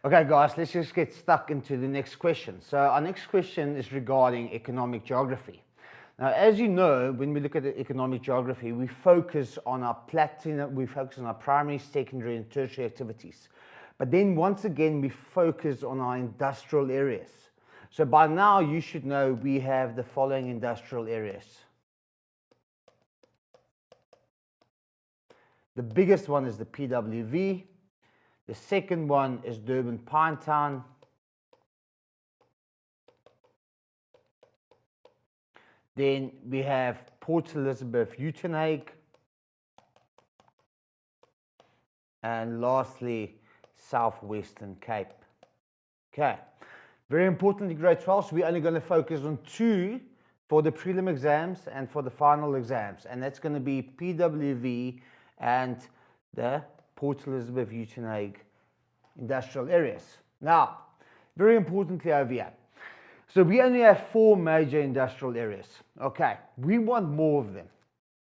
Okay, guys, let's just get stuck into the next question. So our next question is regarding economic geography. Now, as you know, when we look at the economic geography, we focus on our primary, secondary, and tertiary activities. But then once again, we focus on our industrial areas. So by now, you should know we have the following industrial areas. The biggest one is the PWV. The second one is Durban Pinetown. Then we have Port Elizabeth Uitenhage. And lastly, Southwestern Cape. Okay, very importantly, grade 12, so we're only going to focus on two for the prelim exams and for the final exams. And that's going to be PWV and the Port Elizabeth Uitenhage industrial areas. Now, very importantly over here, so we only have 4 major industrial areas. Okay, we want more of them.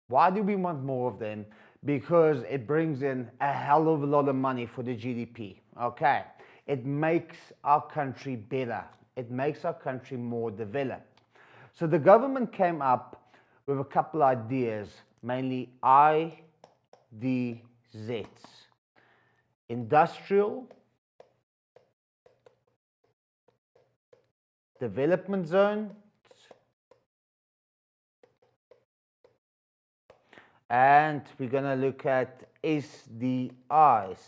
Why do we want more of them? Because it brings in a hell of a lot of money for the GDP. Okay, it makes our country better. It makes our country more developed. So the government came up with a couple ideas, mainly IDZs. Industrial Development Zones and we're going to look at SDIs,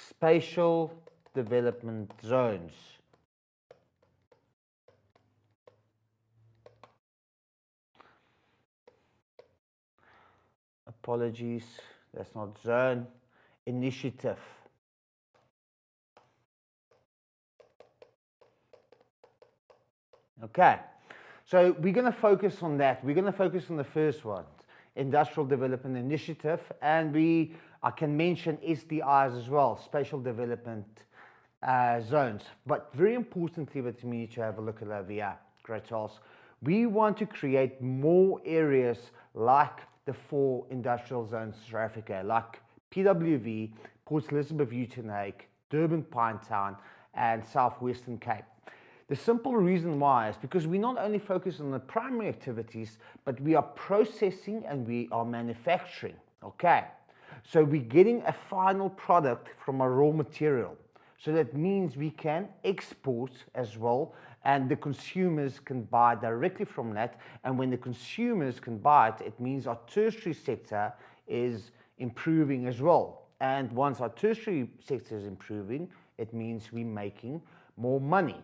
Spatial Development Zones. Apologies, that's not zone. Initiative. Okay, so we're going to focus on that. We're going to focus on the first one, Industrial Development Initiative, and I can mention SDIs as well, Spatial Development Zones. But very importantly, what we need to have a look at over here, great Charles, we want to create more areas like the 4 industrial zones in South Africa, like PWV, Port Elizabeth Uitenhage, Durban Pinetown, and Southwestern Cape. The simple reason why is because we not only focus on the primary activities, but we are processing and we are manufacturing. Okay, so we're getting a final product from a raw material. So that means we can export as well, and the consumers can buy directly from that. And when the consumers can buy it, it means our tertiary sector is improving as well. And once our tertiary sector is improving, it means we're making more money.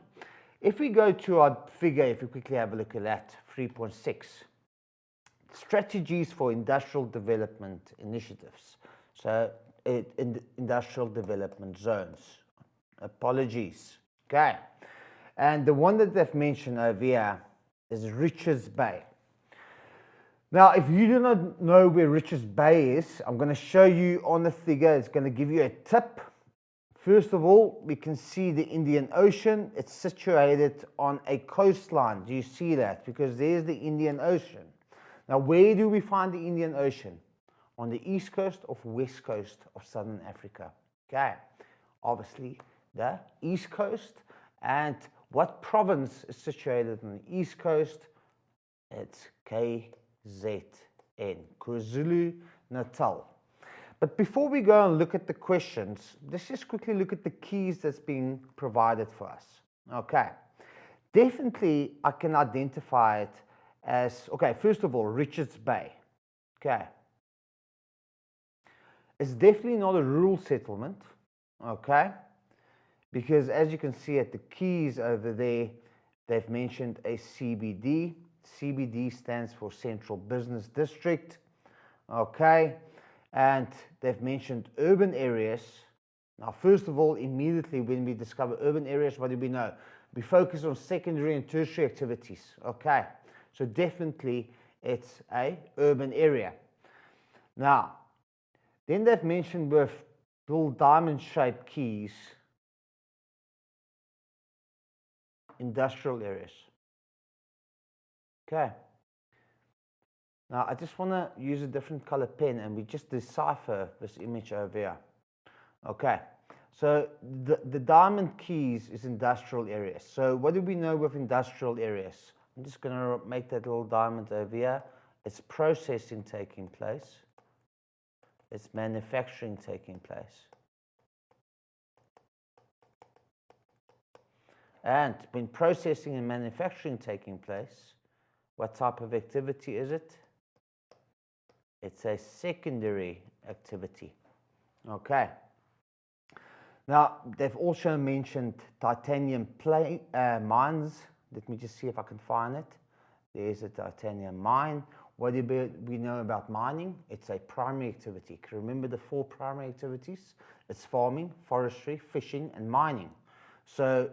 If we go to our figure, if we quickly have a look at that, 3.6, strategies for industrial development initiatives. So industrial development zones. Apologies. Okay. And the one that they've mentioned over here is Richards Bay. Now, if you do not know where Richards Bay is, I'm going to show you on the figure. It's going to give you a tip. First of all, we can see the Indian Ocean. It's situated on a coastline. Do you see that? Because there's the Indian Ocean. Now, where do we find the Indian Ocean? On the east coast or west coast of Southern Africa. Okay, obviously the east coast. And what province is situated on the east coast? It's KZN, KwaZulu-Natal. But before we go and look at the questions, let's just quickly look at the keys that's being provided for us. Okay, definitely I can identify it as, okay, first of all, Richards Bay. Okay, it's definitely not a rural settlement, okay, because as you can see at the keys over there, they've mentioned a CBD. CBD stands for Central Business District, okay, and they've mentioned urban areas. Now, first of all, immediately when we discover urban areas, what do we know? We focus on secondary and tertiary activities, okay, so definitely it's a urban area. Now, then they've mentioned with little diamond-shaped keys, industrial areas. Okay. Now, I just want to use a different color pen and we just decipher this image over here. Okay. So the diamond keys is industrial areas. So what do we know with industrial areas? I'm just going to make that little diamond over here. It's processing taking place. It's manufacturing taking place. And when processing and manufacturing taking place, what type of activity is it? It's a secondary activity. Okay. Now, they've also mentioned titanium mines. Let me just see if I can find it. There's a titanium mine. What do we know about mining? It's a primary activity. Can you remember the 4 primary activities? It's farming, forestry, fishing, and mining. So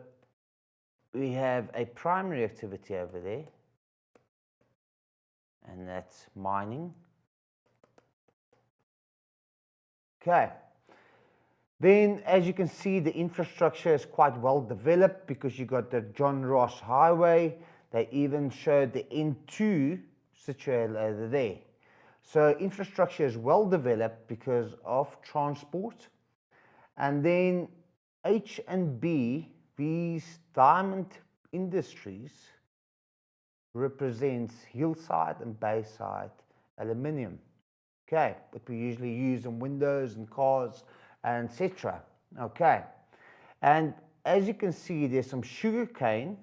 we have a primary activity over there, and that's mining. Okay. Then, as you can see, the infrastructure is quite well developed because you got the John Ross Highway. They even showed the N2 situated over there. So infrastructure is well developed because of transport. And then H and B, these diamond industries, represents hillside and bayside aluminium. Okay, what we usually use in windows and cars, and etc. Okay, and as you can see, there's some sugar cane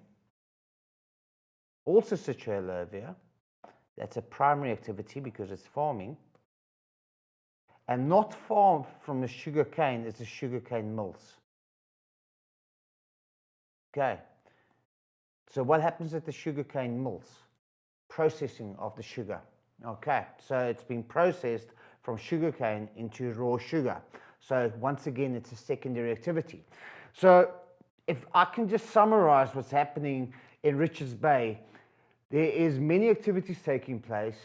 also situated over here. That's a primary activity because it's farming. And not far from the sugar cane is the sugar cane mills. Okay, so what happens at the sugar cane mills? Processing of the sugar. Okay, so it's been processed from sugar cane into raw sugar. So once again, it's a secondary activity. So if I can just summarize what's happening in Richards Bay, there is many activities taking place,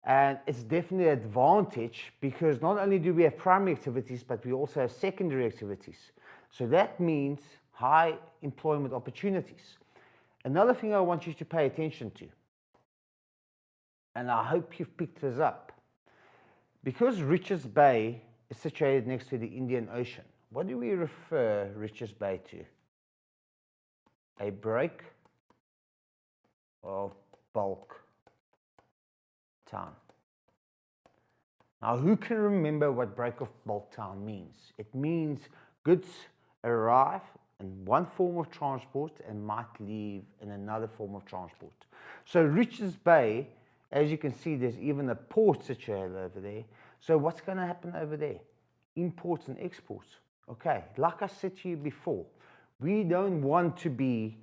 and it's definitely an advantage because not only do we have primary activities, but we also have secondary activities. So that means high employment opportunities. Another thing I want you to pay attention to, and I hope you've picked this up, because Richards Bay is situated next to the Indian Ocean, what do we refer Richards Bay to? A break of bulk town. Now, who can remember what break of bulk town means? It means goods arrive in one form of transport and might leave in another form of transport. So Richards Bay, as you can see, there's even a port situated over there. So what's going to happen over there? Imports and exports. Okay, like I said to you before, we don't want to be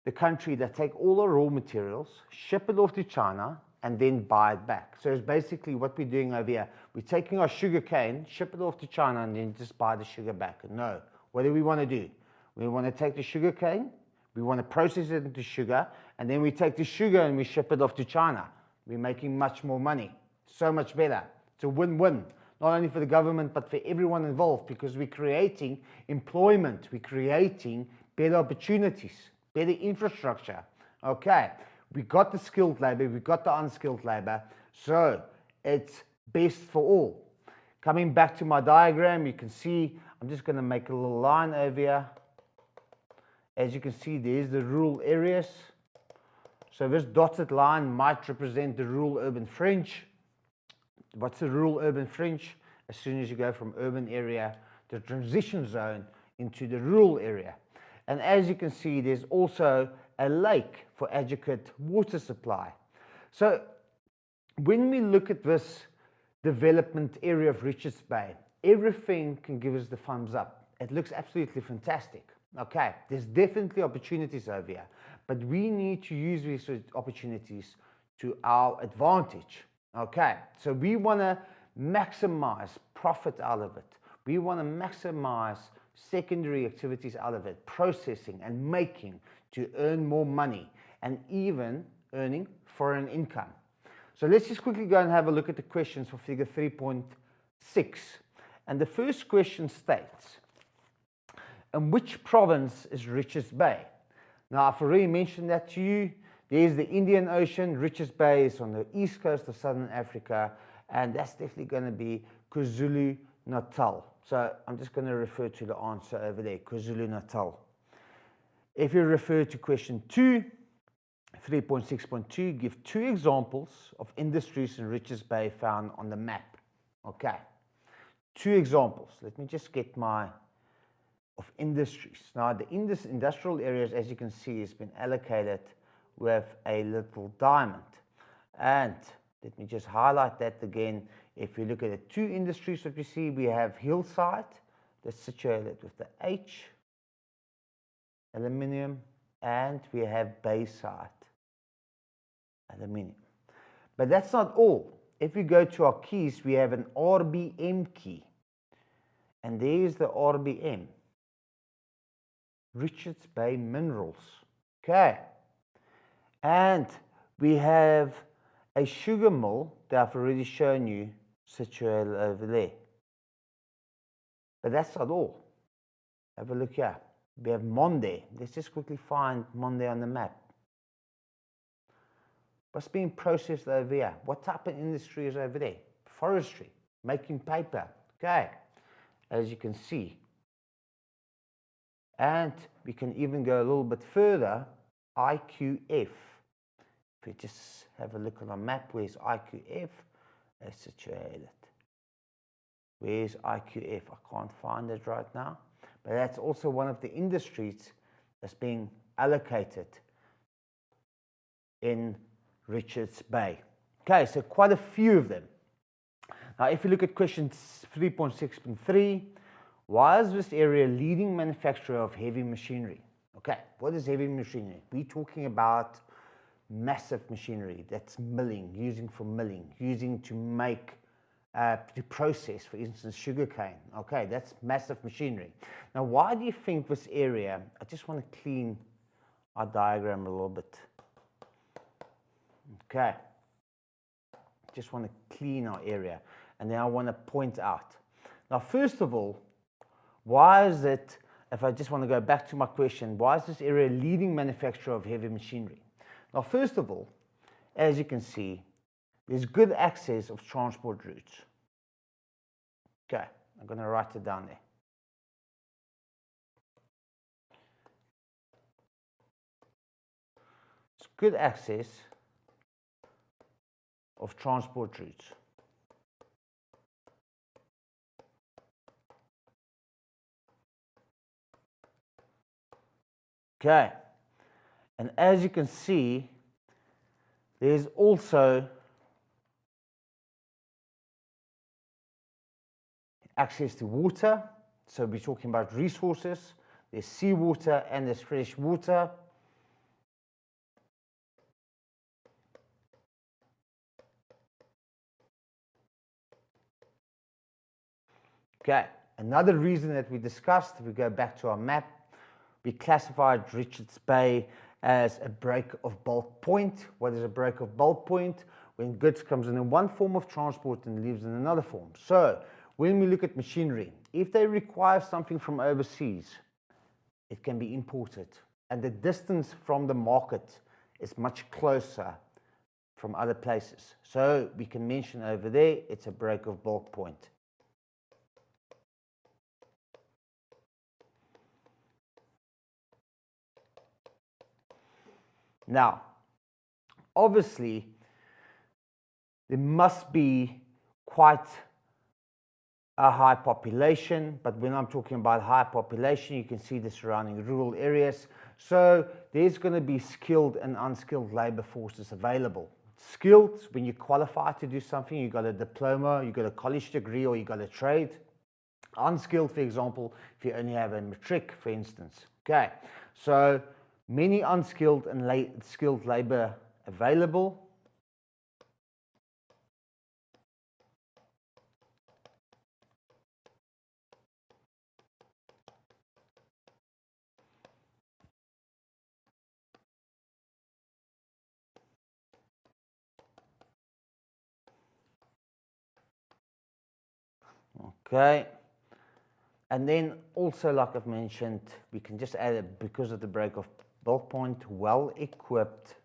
the country that take all the raw materials, ship it off to China, and then buy it back. So it's basically what we're doing over here. We're taking our sugar cane, ship it off to China, and then just buy the sugar back. No, what do we want to do? We want to take the sugar cane, we want to process it into sugar, and then we take the sugar and we ship it off to China. We're making much more money, so much better. It's a win-win, not only for the government, but for everyone involved, because we're creating employment, we're creating better opportunities, better infrastructure. Okay, we got the skilled labor, we got the unskilled labor, so it's best for all. Coming back to my diagram, you can see, I'm just going to make a little line over here. As you can see, there's the rural areas. So this dotted line might represent the rural urban fringe. What's the rural urban fringe? As soon as you go from urban area, the transition zone into the rural area. And as you can see, there's also a lake for adequate water supply. So when we look at this development area of Richards Bay, everything can give us the thumbs up. It looks absolutely fantastic. Okay, there's definitely opportunities over here, but we need to use these opportunities to our advantage. Okay, so we want to maximize profit out of it. We want to maximize secondary activities out of it, processing and making to earn more money and even earning foreign income. So let's just quickly go and have a look at the questions for figure 3.6. And the first question states, in which province is Richards Bay? Now, I've already mentioned that to you. There's the Indian Ocean. Richards Bay is on the east coast of Southern Africa, and that's definitely going to be KwaZulu-Natal. So I'm just going to refer to the answer over there, KwaZulu-Natal. If you refer to question 2, 3.6.2, give 2 examples of industries in Richards Bay found on the map. Okay, 2 examples. Let me just get my of industries. Now, the industrial areas, as you can see, has been allocated with a little diamond. And let me just highlight that again. If you look at the 2 industries that we see, we have Hillside, that's situated with the H, aluminium, and we have Bayside, aluminium. But that's not all. If we go to our keys, we have an RBM key. And there's the RBM. Richards Bay Minerals. Okay. And we have a sugar mill that I've already shown you situated over there. But that's not all. Have a look here. We have Monde. Let's just quickly find Monde on the map. What's being processed over here? What type of industry is over there? Forestry, making paper. Okay. As you can see. And we can even go a little bit further, IQF. If we just have a look on our map, where's IQF? It's situated. Where's IQF? I can't find it right now. But that's also one of the industries that's being allocated in Richards Bay. Okay, so quite a few of them. Now, if you look at question 3.6.3, why is this area leading manufacturer of heavy machinery? Okay, what is heavy machinery? We're talking about massive machinery that's milling, using to make, to process, for instance, sugarcane. Okay, that's massive machinery. Now, why do you think this area, I just want to clean our diagram a little bit. Okay, just want to clean our area, and then I want to point out. Now, first of all, why is it, if I just want to go back to my question, why is this area leading manufacturer of heavy machinery? Now, first of all, as you can see, there's good access of transport routes. Okay, I'm going to write it down there. It's good access of transport routes. Okay, and as you can see, there's also access to water. So we're talking about resources. There's seawater and there's fresh water. Okay, another reason that we discussed, if we go back to our map, we classified Richards Bay as a break of bulk point. What is a break of bulk point? When goods comes in one form of transport and leaves in another form. So when we look at machinery, if they require something from overseas, it can be imported. And the distance from the market is much closer from other places. So we can mention over there, it's a break of bulk point. Now, obviously, there must be quite a high population, but when I'm talking about high population, you can see the surrounding rural areas. So there's going to be skilled and unskilled labor forces available. Skilled, when you qualify to do something, you got a diploma, you got a college degree, or you got a trade. Unskilled, for example, if you only have a matric, for instance. Okay, so many unskilled and skilled labor available. Okay, and then also, like I've mentioned, we can just add it because of the break of bulk point, well-equipped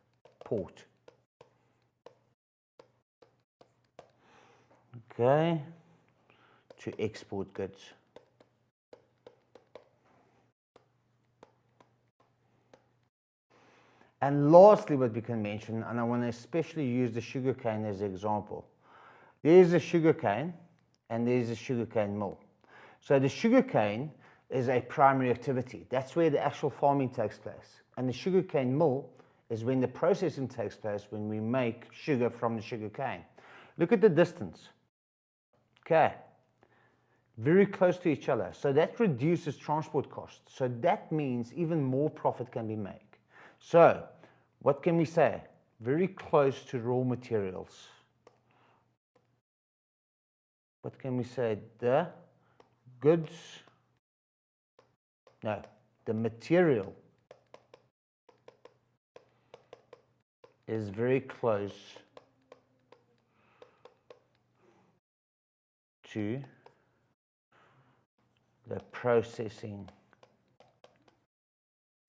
port. Okay, to export goods. And lastly, what we can mention, and I want to especially use the sugarcane as an example. There's a sugarcane and there's a sugarcane mill. So the sugarcane is a primary activity. That's where the actual farming takes place. And the sugarcane mill is when the processing takes place, when we make sugar from the sugarcane. Look at the distance. Okay. Very close to each other. So that reduces transport costs. So that means even more profit can be made. So what can we say? Very close to raw materials. What can we say? The goods, no, the material is very close to the processing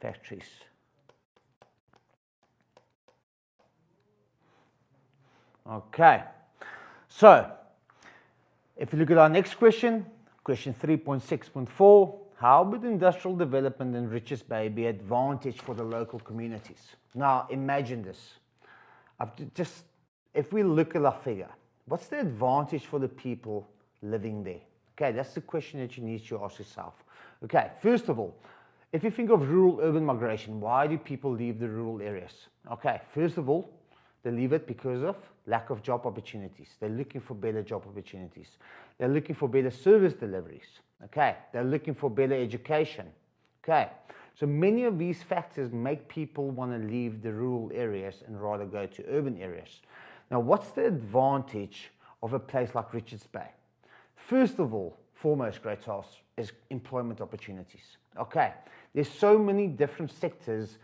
factories. Okay, so if you look at our next question, question 3.6.4, how would industrial development in Richards Bay be advantage for the local communities? Now imagine this. If we look at our figure, what's the advantage for the people living there? Okay, that's the question that you need to ask yourself. Okay, first of all, if you think of rural-urban migration, why do people leave the rural areas? Okay, first of all, they leave it because of lack of job opportunities. They're looking for better job opportunities. They're looking for better service deliveries. Okay, they're looking for better education. Okay, so many of these factors make people want to leave the rural areas and rather go to urban areas. Now, what's the advantage of a place like Richards Bay? First of all, foremost, great task is employment opportunities. Okay, there's so many different sectors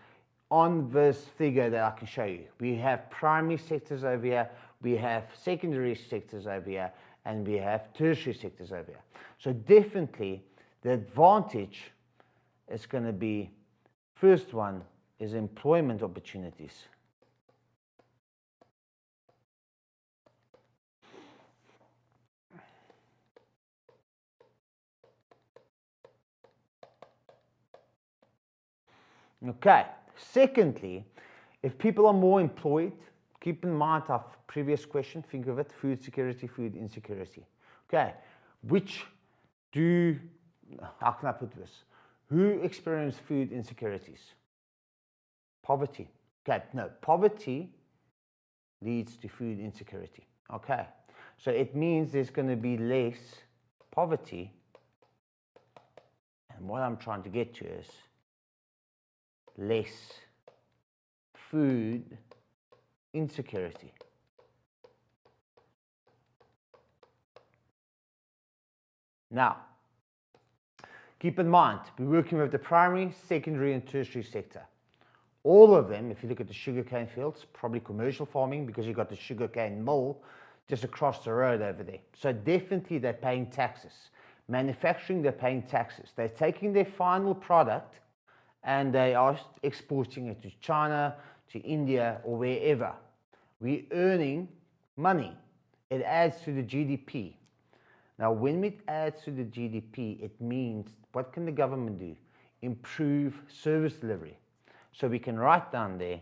on this figure that I can show you. We have primary sectors over here, we have secondary sectors over here, and we have tertiary sectors over here. So definitely the advantage is going to be, first one is employment opportunities. Okay, secondly, if people are more employed, keep in mind our previous question, think of it, food security, food insecurity. Okay, how can I put this? Who experience food insecurities? Poverty. Okay, no, poverty leads to food insecurity. Okay, so it means there's going to be less poverty, and what I'm trying to get to is less food insecurity. Now, keep in mind, we're working with the primary, secondary, and tertiary sector. All of them, if you look at the sugarcane fields, probably commercial farming because you've got the sugarcane mill just across the road over there. So definitely they're paying taxes. Manufacturing, they're paying taxes. They're taking their final product and they are exporting it to China, to India, or wherever. We're earning money. It adds to the GDP. Now, when it adds to the GDP, it means, what can the government do? Improve service delivery. So we can write down there,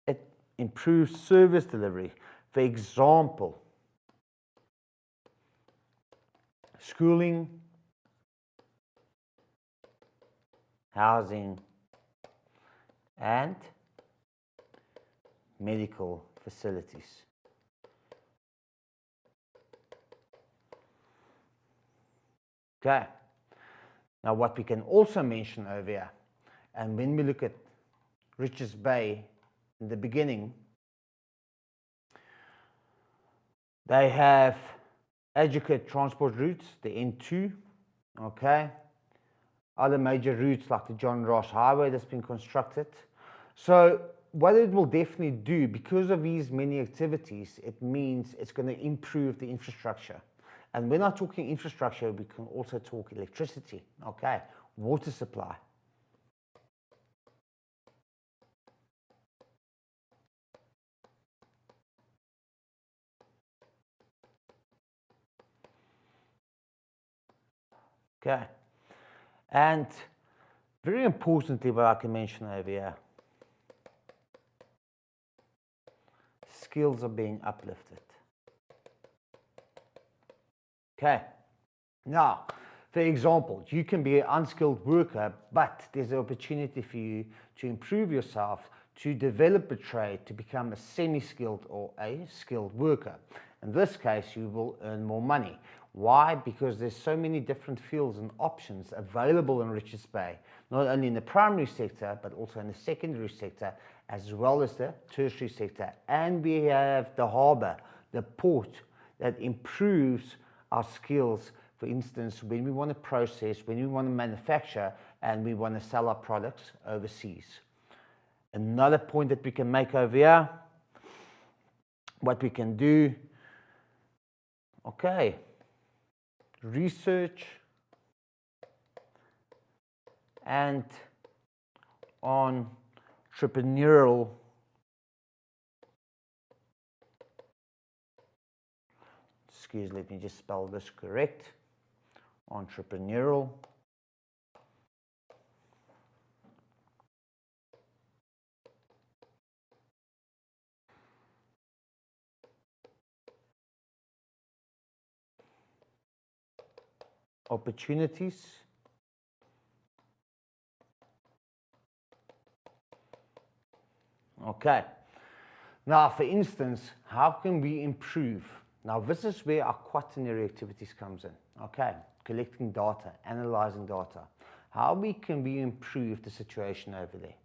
it improves service delivery. For example, schooling, housing, and medical facilities. Okay. Now what we can also mention over here, and when we look at Richards Bay in the beginning, they have adequate transport routes, the N2, okay, other major routes like the John Ross Highway that's been constructed. So what it will definitely do, because of these many activities, it means it's going to improve the infrastructure. And when I'm talking infrastructure, we can also talk electricity, okay, water supply. Okay. And very importantly, what I can mention over here, skills are being uplifted. Okay. Now, for example, you can be an unskilled worker, but there's an opportunity for you to improve yourself, to develop a trade, to become a semi-skilled or a skilled worker. In this case, you will earn more money. Why? Because there's so many different fields and options available in Richards Bay, not only in the primary sector, but also in the secondary sector, as well as the tertiary sector. And we have the harbour, the port, that improves our skills. For instance, when we want to process, when we want to manufacture, and we want to sell our products overseas. Another point that we can make over here, what we can do, okay, research and entrepreneurial let me just spell this correct. Entrepreneurial opportunities. Okay. Now, for instance, how can we improve? Now, this is where our quaternary activities comes in. Okay, collecting data, analyzing data. How can we improve the situation over there?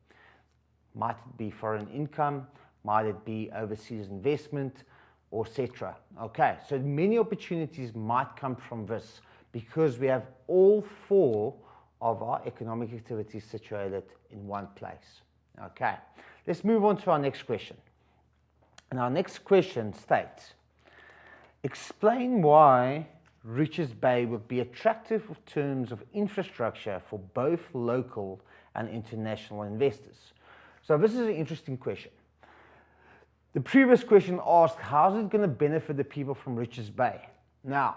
Might it be foreign income? Might it be overseas investment, or etc.? Okay, so many opportunities might come from this because we have all four of our economic activities situated in one place. Okay, let's move on to our next question. And our next question states, explain why Richards Bay would be attractive in terms of infrastructure for both local and international investors. So this is an interesting question. The previous question asked, how is it going to benefit the people from Richards Bay? Now,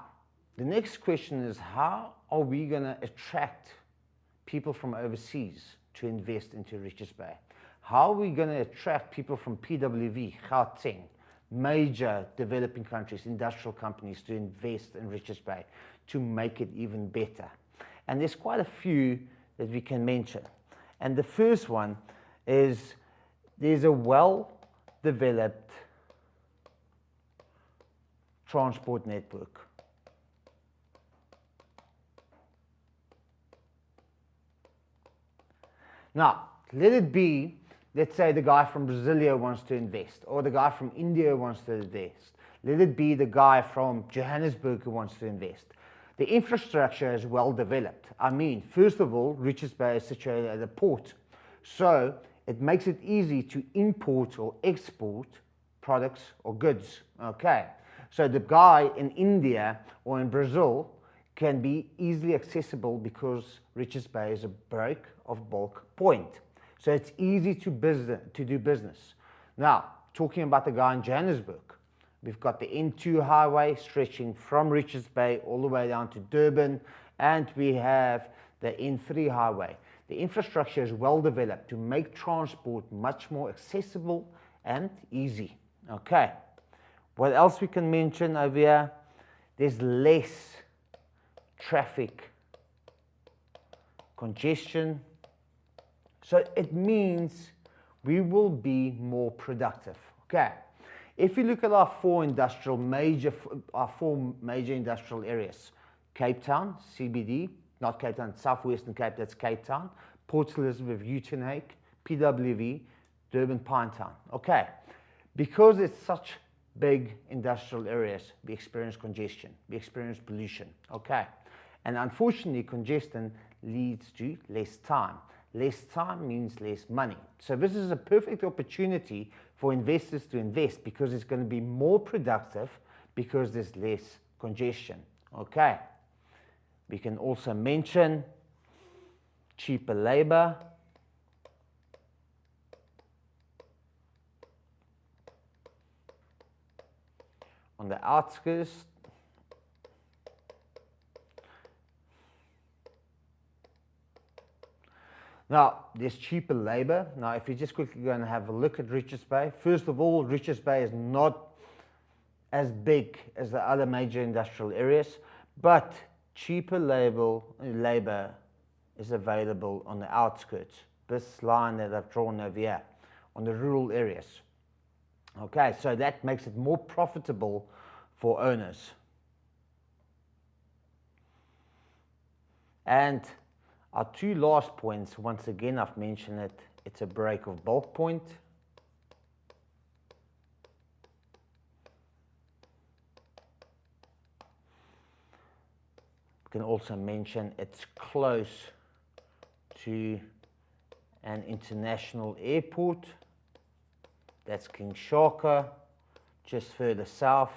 the next question is, how are we going to attract people from overseas to invest into Richards Bay? How are we going to attract people from PWV, Gauteng, major developing countries, industrial companies to invest in Richards Bay to make it even better? And there's quite a few that we can mention. And the first one is there's a well-developed transport network. Now, let it be, let's say the guy from Brasilia wants to invest, or the guy from India wants to invest. Let it be the guy from Johannesburg who wants to invest. The infrastructure is well developed. I mean, first of all, Richards Bay is situated at a port, so it makes it easy to import or export products or goods. Okay, so the guy in India or in Brazil can be easily accessible because Richards Bay is a break of bulk point. So it's easy to do business. Now, talking about the guy in Johannesburg, we've got the N2 highway stretching from Richards Bay all the way down to Durban, and we have the N3 highway. The infrastructure is well developed to make transport much more accessible and easy. Okay, what else we can mention over here? There's less traffic congestion. So it means we will be more productive. Okay, if you look at our four major industrial areas, Cape Town, CBD, not Cape Town, Southwestern Cape, that's Cape Town, Port Elizabeth, Uitenhage, PWV, Durban, Pinetown. Okay, because it's such big industrial areas, we experience congestion, we experience pollution. Okay, and unfortunately, congestion leads to less time. Less time means less money. So this is a perfect opportunity for investors to invest because it's going to be more productive because there's less congestion. Okay. We can also mention cheaper labor. On the outskirts, Now, there's cheaper labor. Now, if you're just quickly going to have a look at Richards Bay, first of all, Richards Bay is not as big as the other major industrial areas, but cheaper labor is available on the outskirts. This line that I've drawn over here, on the rural areas. Okay, so that makes it more profitable for owners. And our two last points, once again, I've mentioned it, it's a break of bulk point. We can also mention it's close to an international airport. That's King Shaka, just further south.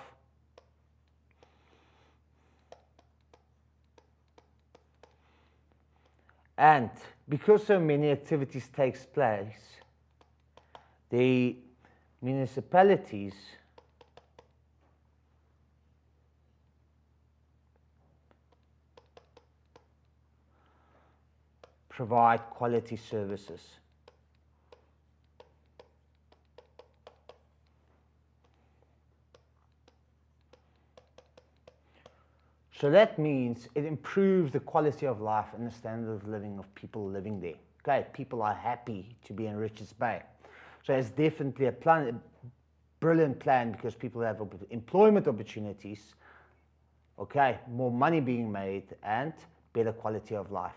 And because so many activities takes place, the municipalities provide quality services. So that means it improves the quality of life and the standard of living of people living there. Okay, people are happy to be in Richards Bay. So it's definitely a brilliant plan, because people have employment opportunities, okay, more money being made, and better quality of life.